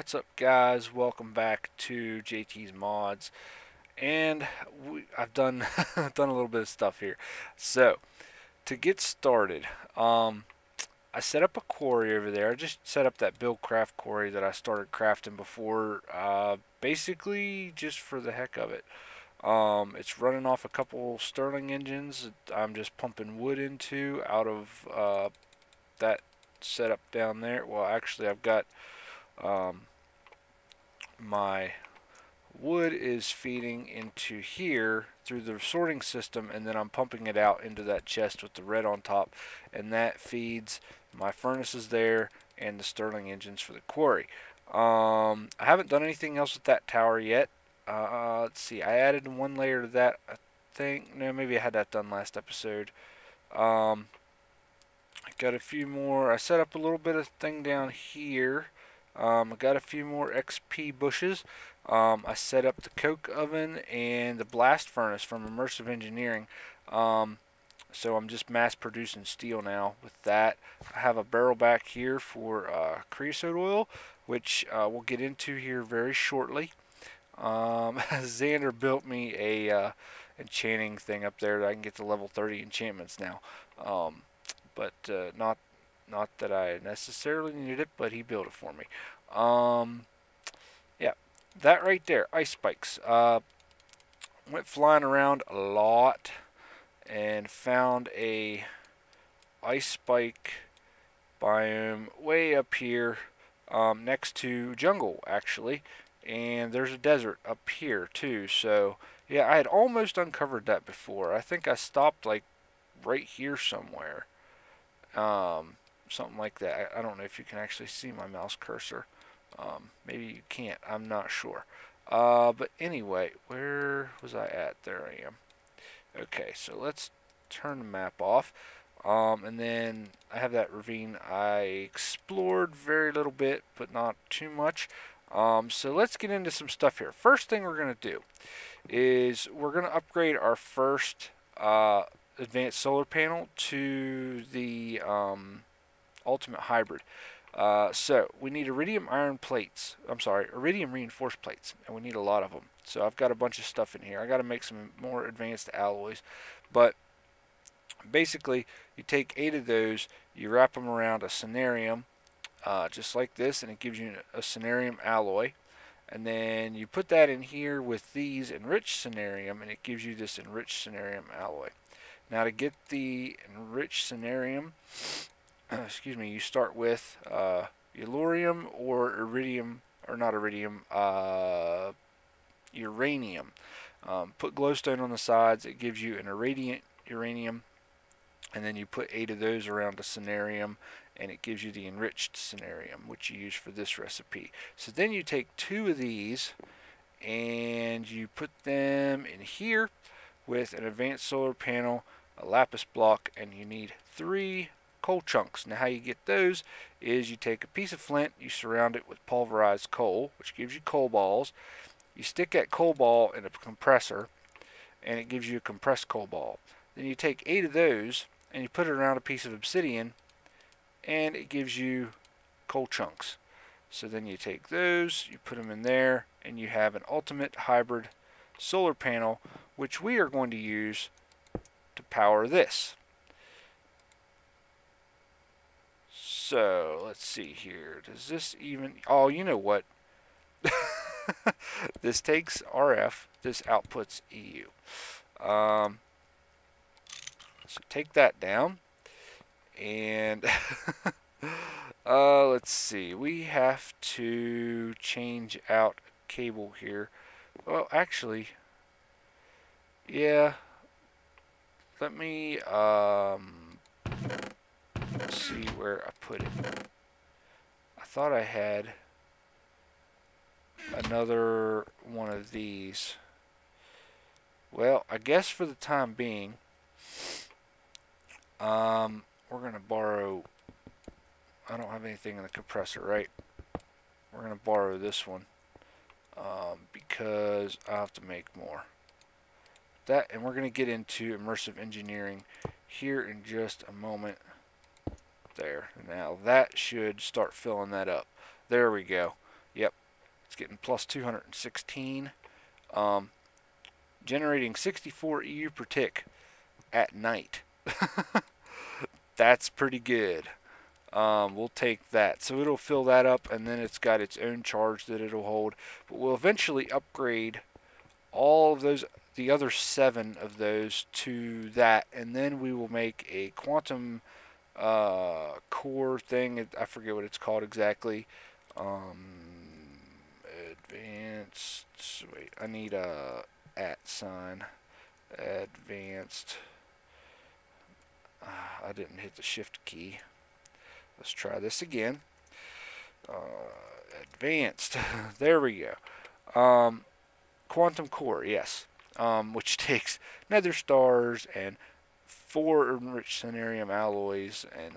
What's up, guys? Welcome back to JT's Mods, and I've done done a little bit of stuff here. So to get started, I set up a quarry over there. I just set up that Buildcraft quarry that I started crafting before, basically just for the heck of it. It's running off a couple Stirling engines. I'm just pumping wood into out of that setup down there. Well, actually, I've got my wood is feeding into here through the sorting system, and then I'm pumping it out into that chest with the red on top, and that feeds my furnaces there and the Stirling engines for the quarry. I haven't done anything else with that tower yet. Let's see, I added one layer to that, I think. No, maybe I had that done last episode. I got a few more. I set up a little bit of thing down here. I got a few more XP bushes. I set up the coke oven and the blast furnace from Immersive Engineering. So I'm just mass producing steel now with that. I have a barrel back here for creosote oil, which we'll get into here very shortly. Xander built me a enchanting thing up there that I can get to level 30 enchantments now. But not that I necessarily needed it, but he built it for me. Yeah, that right there, ice spikes. Went flying around a lot and found a ice spike biome way up here, next to jungle actually, and there's a desert up here too. So yeah, I had almost uncovered that before. I think I stopped like right here somewhere. Something like that. I don't know if you can actually see my mouse cursor. Maybe you can't. I'm not sure. But anyway, where was I at? There I am. Okay, so let's turn the map off. And then I have that ravine. I explored very little bit, but not too much. So let's get into some stuff here. First thing we're going to do is we're going to upgrade our first advanced solar panel to the ultimate hybrid. So we need iridium iron plates. I'm sorry, iridium reinforced plates, and we need a lot of them. So I've got a bunch of stuff in here. I got to make some more advanced alloys, but basically you take 8 of those, you wrap them around a cenarium, just like this, and it gives you a cenarium alloy. And then you put that in here with these enriched cenarium, and it gives you this enriched cenarium alloy. Now to get the enriched cenarium, excuse me, you start with uranium or iridium, or not iridium, uranium. Put glowstone on the sides, it gives you an irradiant uranium, and then you put 8 of those around the cenarium, and it gives you the enriched cenarium, which you use for this recipe. So then you take 2 of these and you put them in here with an advanced solar panel, a lapis block, and you need 3 coal chunks. Now how you get those is you take a piece of flint, you surround it with pulverized coal, which gives you coal balls. You stick that coal ball in a compressor, and it gives you a compressed coal ball. Then you take 8 of those and you put it around a piece of obsidian, and it gives you coal chunks. So then you take those, you put them in there, and you have an ultimate hybrid solar panel, which we are going to use to power this. So let's see here. Does this even... Oh, you know what? This takes RF. This outputs EU. So take that down. And let's see. We have to change out a cable here. Well, actually, yeah. Let me see where I put it. I thought I had another one of these. Well, I guess for the time being, we're going to borrow... I don't have anything in the compressor, right? We're going to borrow this one because I have to make more. That, and we're going to get into Immersive Engineering here in just a moment. There. Now that should start filling that up. There we go. Yep. It's getting plus 216. Generating 64 EU per tick at night. That's pretty good. We'll take that. So it'll fill that up, and then it's got its own charge that it'll hold. But we'll eventually upgrade all of those, the other 7 of those, to that, and then we will make a quantum core thing. I forget what it's called exactly. Advanced. Wait, I need a @ sign. Advanced. I didn't hit the shift key. Let's try this again. Advanced. There we go. Quantum core, yes. Which takes nether stars and 4 enriched cerium alloys, and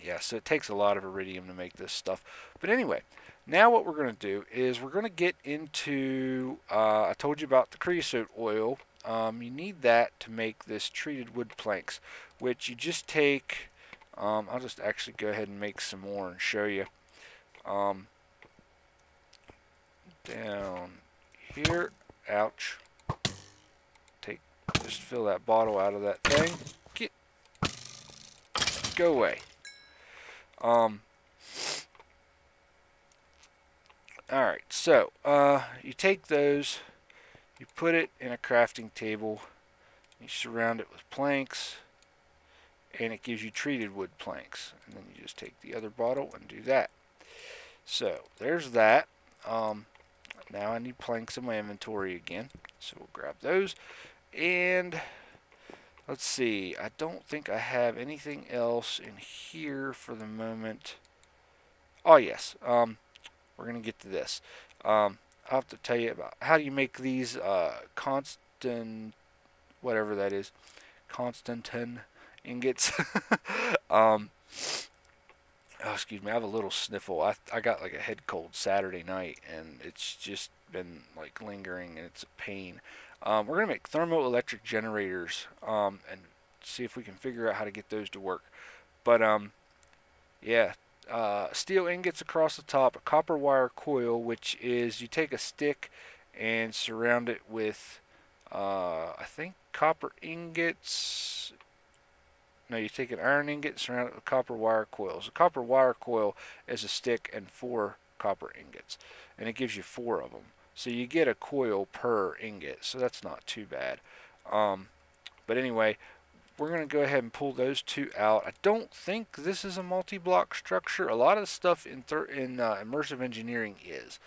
yeah, so it takes a lot of iridium to make this stuff. But anyway, now what we're going to do is we're going to get into, I told you about the creosote oil. You need that to make this treated wood planks, which you just take, I'll just actually go ahead and make some more and show you. Down here, ouch. Just fill that bottle out of that thing. Go away. Alright, so you take those, you put it in a crafting table, you surround it with planks, and it gives you treated wood planks. And then you just take the other bottle and do that. So there's that. Now I need planks in my inventory again, so we'll grab those. And let's see, I don't think I have anything else in here for the moment. Oh yes, we're going to get to this. I'll have to tell you about how do you make these constant, whatever that is, Constantin ingots. Oh, excuse me, I have a little sniffle. I got like a head cold Saturday night, and it's just been like lingering, and it's a pain. We're going to make thermoelectric generators and see if we can figure out how to get those to work. But yeah, steel ingots across the top, a copper wire coil, which is you take a stick and surround it with, I think, copper ingots. No, you take an iron ingot, surround it with copper wire coils. A copper wire coil is a stick and 4 copper ingots, and it gives you 4 of them. So you get a coil per ingot, so that's not too bad. But anyway, we're going to go ahead and pull those 2 out. I don't think this is a multi-block structure. A lot of the stuff in Immersive Engineering is.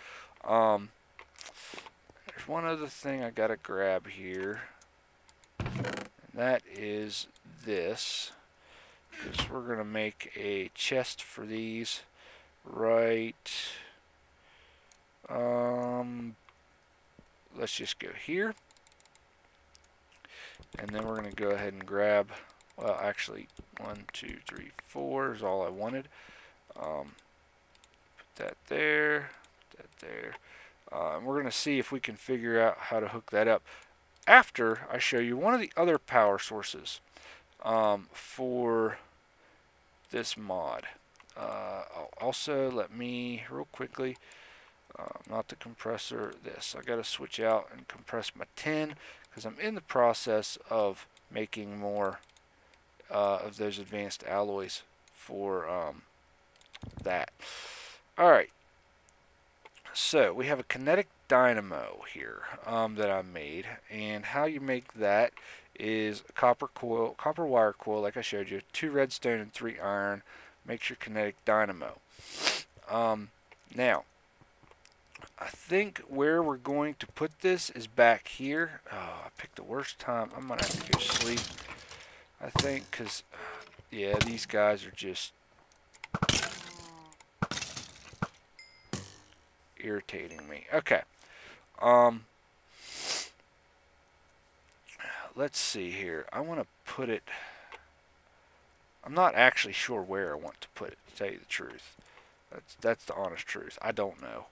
There's one other thing I got to grab here, and that is this. Because we're going to make a chest for these right... let's just go here, and then we're going to go ahead and grab, well, actually 1, 2, 3, 4 is all I wanted. Put that there, put that there. And we're going to see if we can figure out how to hook that up after I show you one of the other power sources for this mod. Also, let me real quickly, not the compressor, this. I got to switch out and compress my tin because I'm in the process of making more of those advanced alloys for that. Alright, so we have a kinetic dynamo here that I made, and how you make that is a copper wire coil, like I showed you, 2 redstone and 3 iron makes your kinetic dynamo. Now, I think where we're going to put this is back here. Oh, I picked the worst time. I'm going to have to go sleep, I think, because, yeah, these guys are just irritating me. Okay. Let's see here. I want to put it... I'm not actually sure where I want to put it, to tell you the truth. That's the honest truth. I don't know.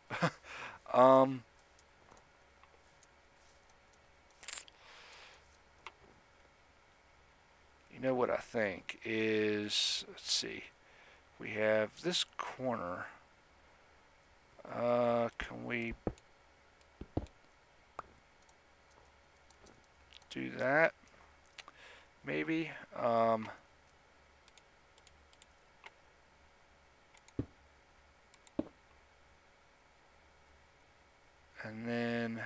You know what I think is, let's see, we have this corner. Can we do that? Maybe. And then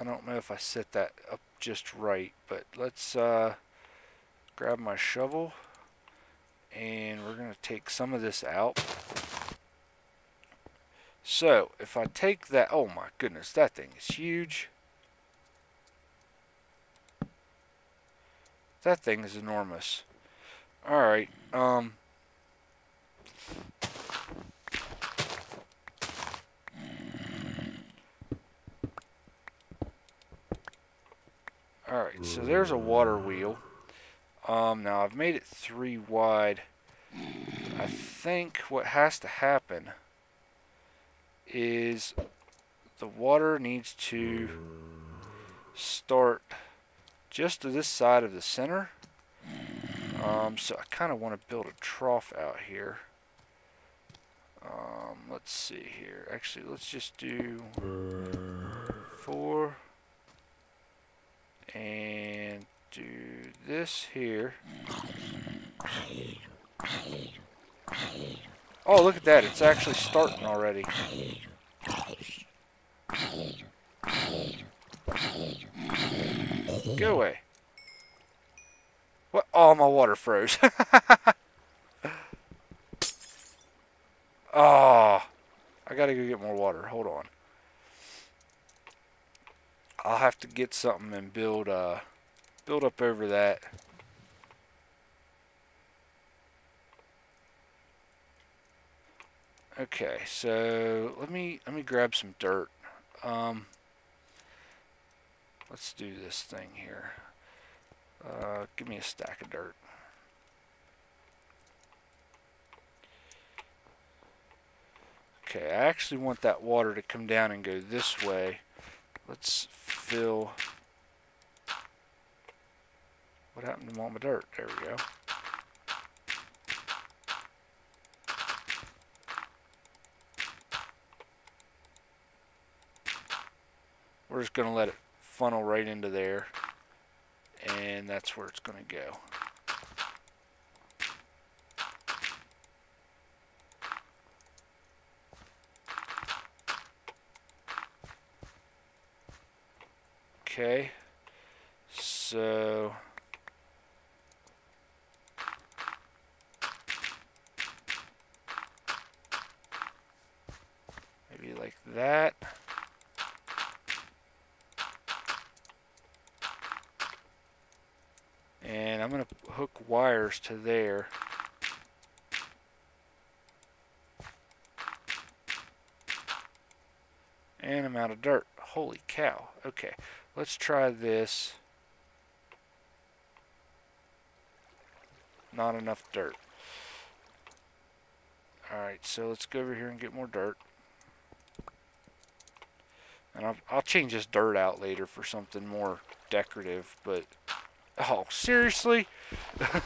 I don't know if I set that up just right, but let's grab my shovel and we're going to take some of this out. So if I take that, oh my goodness, that thing is huge. That thing is enormous. Alright, alright, so there's a water wheel. Now I've made it 3 wide. I think what has to happen is the water needs to start just to this side of the center. So I kind of want to build a trough out here. Let's see here. Actually, let's just do 4 and do this here. Oh, look at that. It's actually starting already. Go away. What? Oh, my water froze. Oh, I gotta go get more water. Hold on. I'll have to get something and build up over that. Okay, so let me grab some dirt. Let's do this thing here. Give me a stack of dirt. Okay, I actually want that water to come down and go this way. Let's fill. What happened to all my dirt? There we go. We're just going to let it funnel right into there, and that's where it's going to go. Okay, so maybe like that. And I'm going to hook wires to there. And I'm out of dirt. Holy cow. Okay, let's try this. Not enough dirt. Alright, so let's go over here and get more dirt. And I'll change this dirt out later for something more decorative, but oh, seriously? I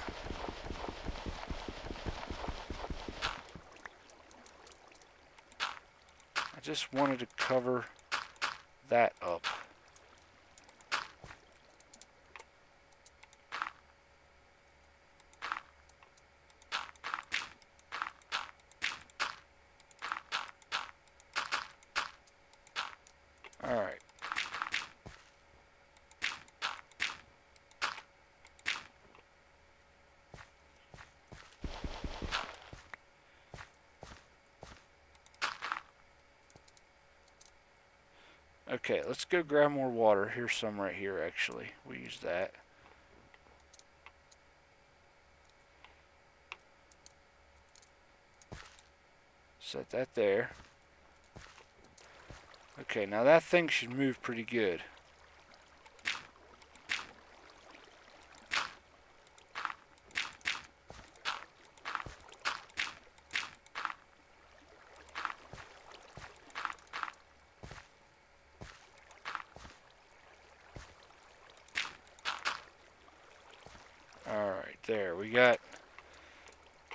just wanted to cover that up. All right. Okay, let's go grab more water. Here's some right here, actually. We'll use that. Set that there. Okay, now that thing should move pretty good. Alright, there. We got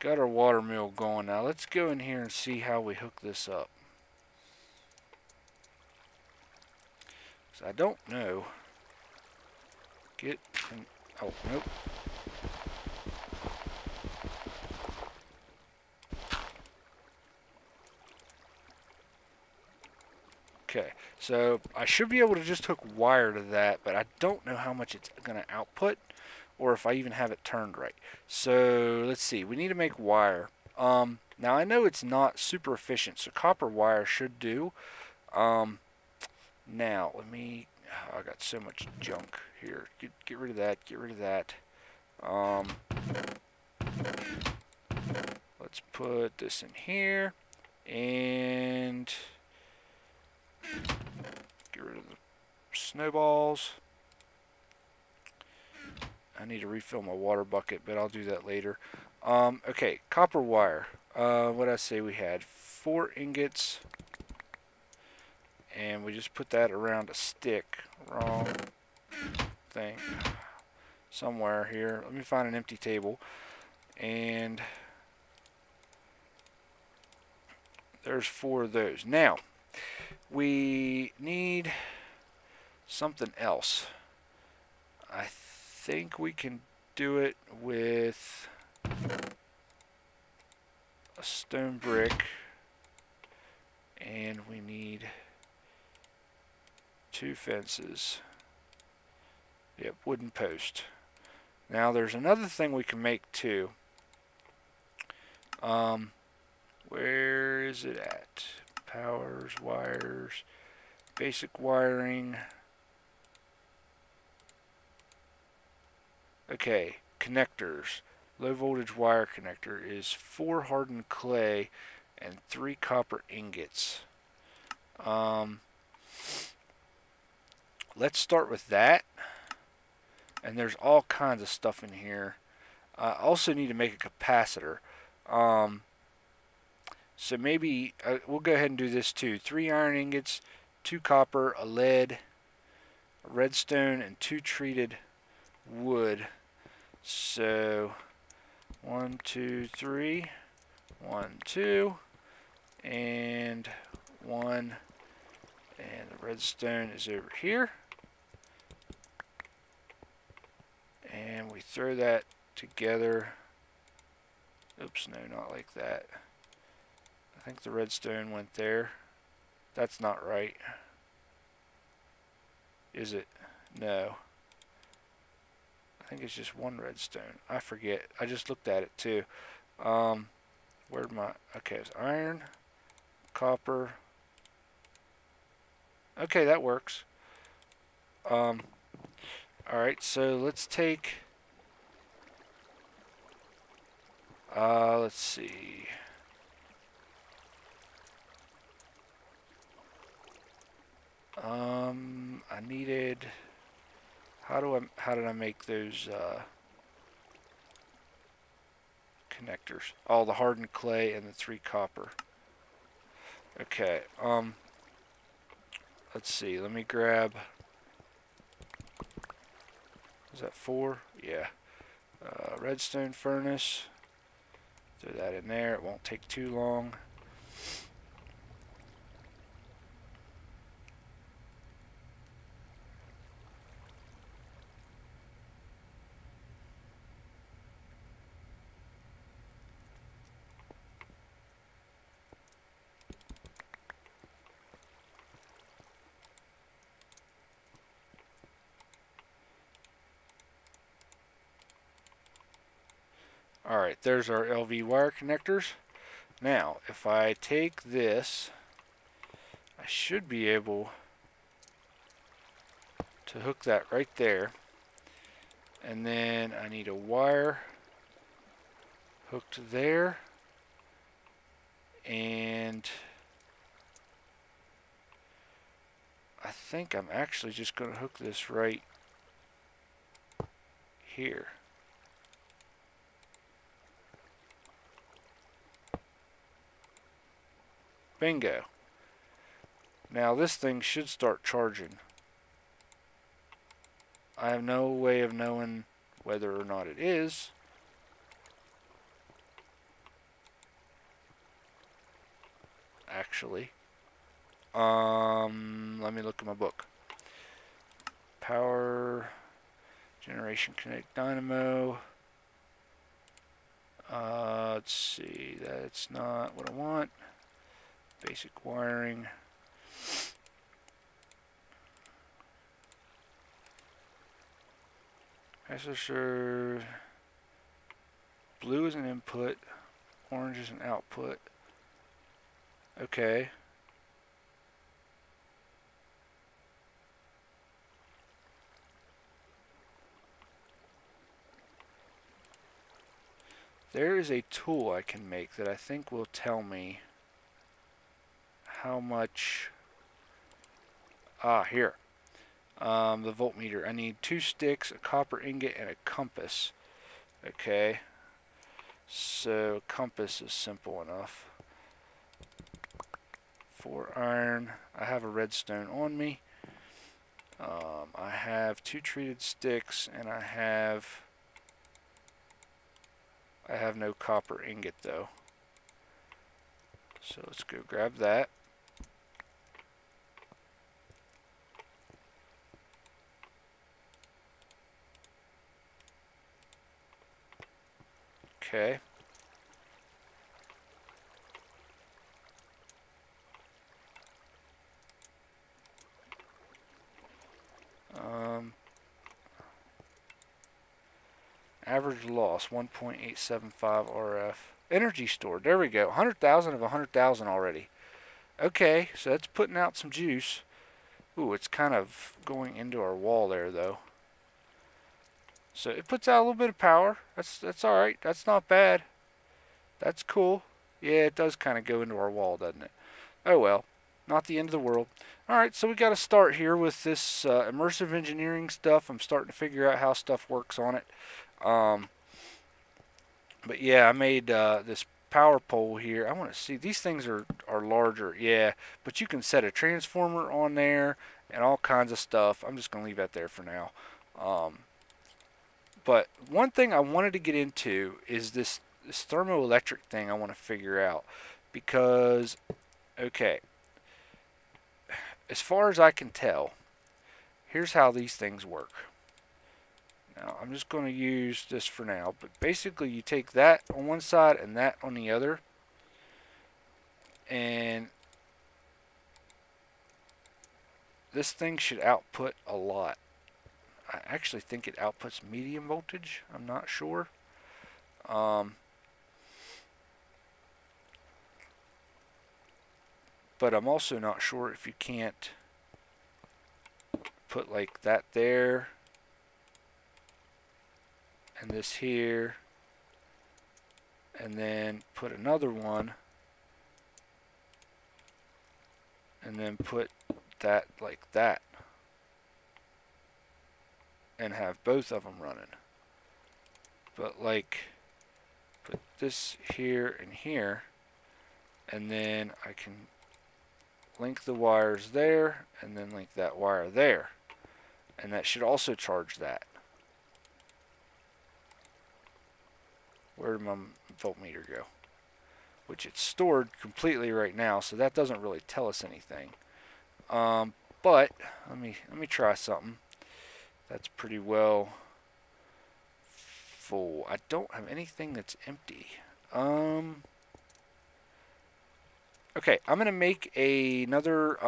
got our water mill going. Now let's go in here and see how we hook this up. So I don't know. Oh, nope. Okay, so I should be able to just hook wire to that, but I don't know how much it's going to output, or if I even have it turned right. So let's see, we need to make wire. Now I know it's not super efficient, so copper wire should do. Now let me, I got so much junk here. Get rid of that, get rid of that. Let's put this in here, and get rid of the snowballs. I need to refill my water bucket, but I'll do that later. Okay, copper wire. What did I say we had? 4 ingots. And we just put that around a stick. Wrong thing. Somewhere here. Let me find an empty table. And there's 4 of those. Now, we need something else. I think we can do it with a stone brick, and we need 2 fences. Yep, wooden post. Now there's another thing we can make too. Where is it at? Powers, wires, basic wiring. Okay, connectors. Low voltage wire connector is 4 hardened clay and 3 copper ingots. Let's start with that. And there's all kinds of stuff in here. I also need to make a capacitor. So maybe we'll go ahead and do this too. 3 iron ingots, 2 copper, a lead, a redstone, and 2 treated wood. So 1, 2, 3, 1, 2, and 1, and the redstone is over here. And we throw that together. Oops, no, not like that. I think the redstone went there. That's not right. Is it? No. I think it's just 1 redstone. I forget. I just looked at it too. Where'd my... Okay, it's iron, copper. Okay, that works. Alright, so let's take... let's see... I needed... How did I make those connectors? Oh, the hardened clay and the 3 copper. Okay, let's see, let me grab... Is that 4? Yeah. Redstone furnace. Throw that in there. It won't take too long. Alright, there's our LV wire connectors. Now, if I take this, I should be able to hook that right there. And then I need a wire hooked there. And I think I'm actually just going to hook this right here. Bingo. Now this thing should start charging. I have no way of knowing whether or not it is. actually. Let me look at my book. Power generation kinetic dynamo. Let's see, that's not what I want. Basic wiring. Processor. Blue is an input. Orange is an output. Okay. There is a tool I can make that I think will tell me how much. Here. The voltmeter. I need 2 sticks, a copper ingot, and a compass. Okay. So compass is simple enough. 4 iron. I have a redstone on me. I have 2 treated sticks, and I have no copper ingot though. So let's go grab that. Okay. Average loss 1.875 RF. Energy stored. There we go. 100,000 of 100,000 already. Okay, so that's putting out some juice. Ooh, it's kind of going into our wall there though. So it puts out a little bit of power. That's all right. That's not bad. That's cool. Yeah, it does kind of go into our wall, doesn't it? Oh well, not the end of the world. All right, so we got to start here with this immersive engineering stuff. I'm starting to figure out how stuff works on it. But yeah, I made this power pole here. I want to see, these things are larger, yeah, but you can set a transformer on there and all kinds of stuff. I'm just going to leave that there for now. But one thing I wanted to get into is this thermoelectric thing I want to figure out. Because, okay, as far as I can tell, here's how these things work. Now, I'm just going to use this for now, but basically you take that on one side and that on the other, and this thing should output a lot. I actually think it outputs medium voltage. I'm not sure. But I'm also not sure if you can't put like that there and this here, and then put another one, and then put that like that, and have both of them running. But like, put this here and here, and then I can link the wires there, and then link that wire there, and that should also charge that. Where did my voltmeter go? Which it's stored completely right now, so that doesn't really tell us anything. But let me try something. That's pretty well full. I don't have anything that's empty. Okay, I'm gonna make another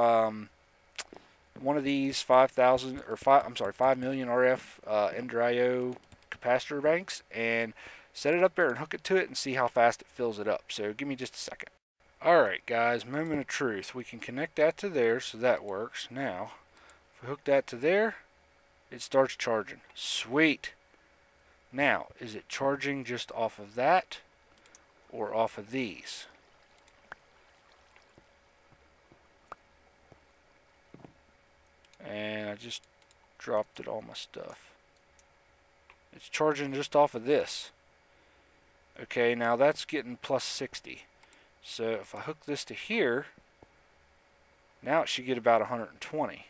one of these 5,000 or 5 million RF NDRIO capacitor banks, and set it up there and hook it to it and see how fast it fills it up. So give me just a second. Alright guys, moment of truth. We can connect that to there, so that works. Now, if we hook that to there, it starts charging. Sweet. Now, is it charging just off of that or off of these? And I just dropped it all my stuff. It's charging just off of this. Okay, now that's getting plus 60. So if I hook this to here, now it should get about 120.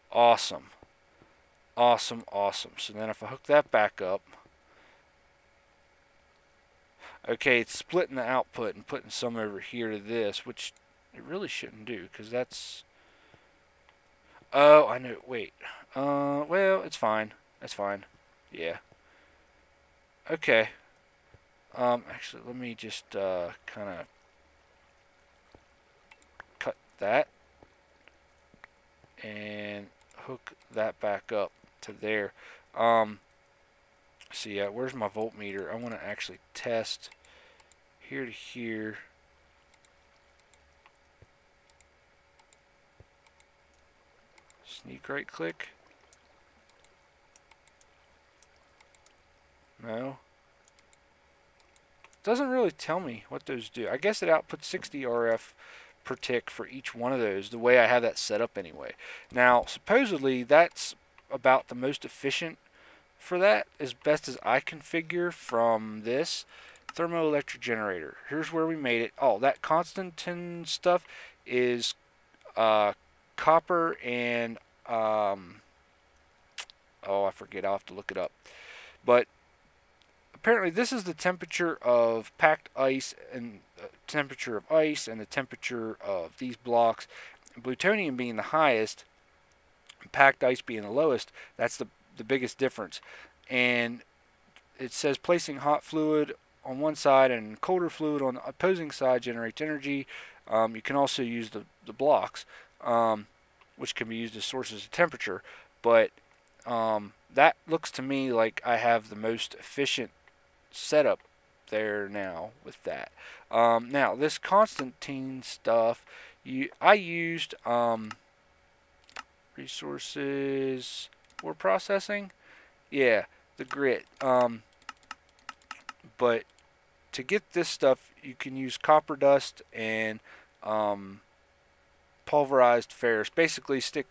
Awesome. Awesome, awesome. So then if I hook that back up, okay, it's splitting the output and putting some over here to this, which it really shouldn't do, because that's... Oh, I know. Wait. Well, it's fine. That's fine. Yeah. Okay. Actually, let me just kind of cut that and hook that back up to there. So yeah, where's my voltmeter? I want to actually test here to here. Sneak right click. No. Doesn't really tell me what those do. I guess it outputs 60 RF per tick for each one of those, the way I have that set up anyway. Now, supposedly that's about the most efficient for that, as best as I can figure from this thermoelectric generator. Here's where we made it. Oh, that Constantin stuff is copper and oh, I forget. I'll have to look it up. But apparently this is the temperature of packed ice and temperature of ice and the temperature of these blocks. Plutonium being the highest, packed ice being the lowest. That's the biggest difference. And it says placing hot fluid on one side and colder fluid on the opposing side generates energy. You can also use the blocks, which can be used as sources of temperature. But that looks to me like I have the most efficient setup there now with that. Now this Constantine stuff, I used resources for processing. Yeah, the grit. But to get this stuff, you can use copper dust and pulverized ferrous. Basically, stick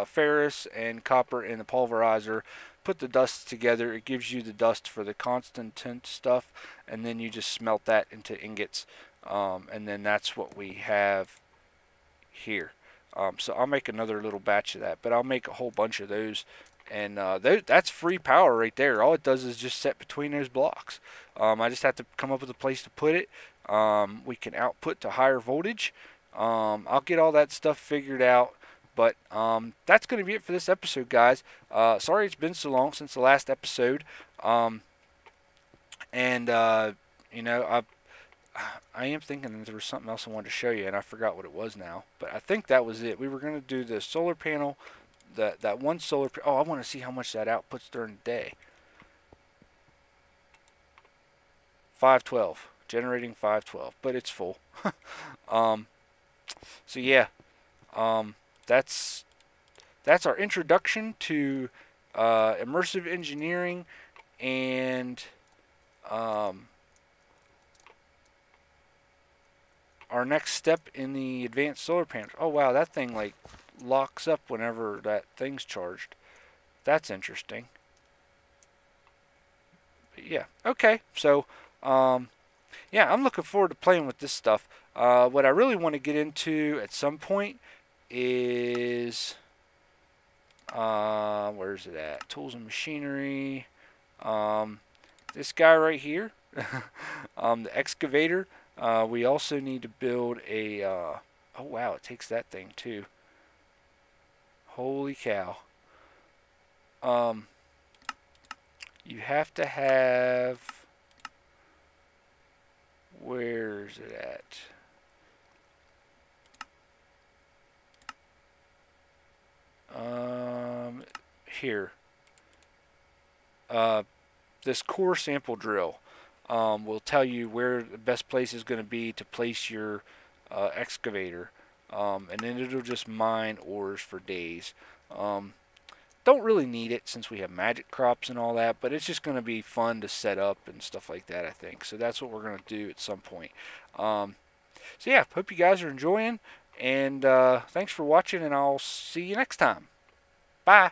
ferrous and copper in the pulverizer. Put the dust together. It gives you the dust for the Constantin stuff, and then you just smelt that into ingots, and then that's what we have here. So I'll make another little batch of that, but I'll make a whole bunch of those, and that's free power right there. All it does is just set between those blocks. I just have to come up with a place to put it. We can output to higher voltage. I'll get all that stuff figured out. But that's going to be it for this episode, guys. Sorry it's been so long since the last episode. You know, I am thinking that there was something else I wanted to show you, and I forgot what it was now. But I think that was it. We were going to do the solar panel, that one solar... Oh, I want to see how much that outputs during the day. 512. Generating 512. But it's full. So, yeah. That's our introduction to immersive engineering and our next step in the advanced solar panels. Oh wow, that thing like locks up whenever that thing's charged. That's interesting. But yeah, okay. So yeah, I'm looking forward to playing with this stuff. What I really want to get into at some point is where's it at? Tools and machinery. This guy right here, the excavator. We also need to build a oh wow, it takes that thing too. Holy cow. You have to have, where's it at? Here. This core sample drill will tell you where the best place is going to be to place your excavator, and then it'll just mine ores for days. Don't really need it since we have magic crops and all that, but it's just going to be fun to set up and stuff like that, I think. So that's what we're going to do at some point. So yeah, hope you guys are enjoying, and thanks for watching, and I'll see you next time. Bye.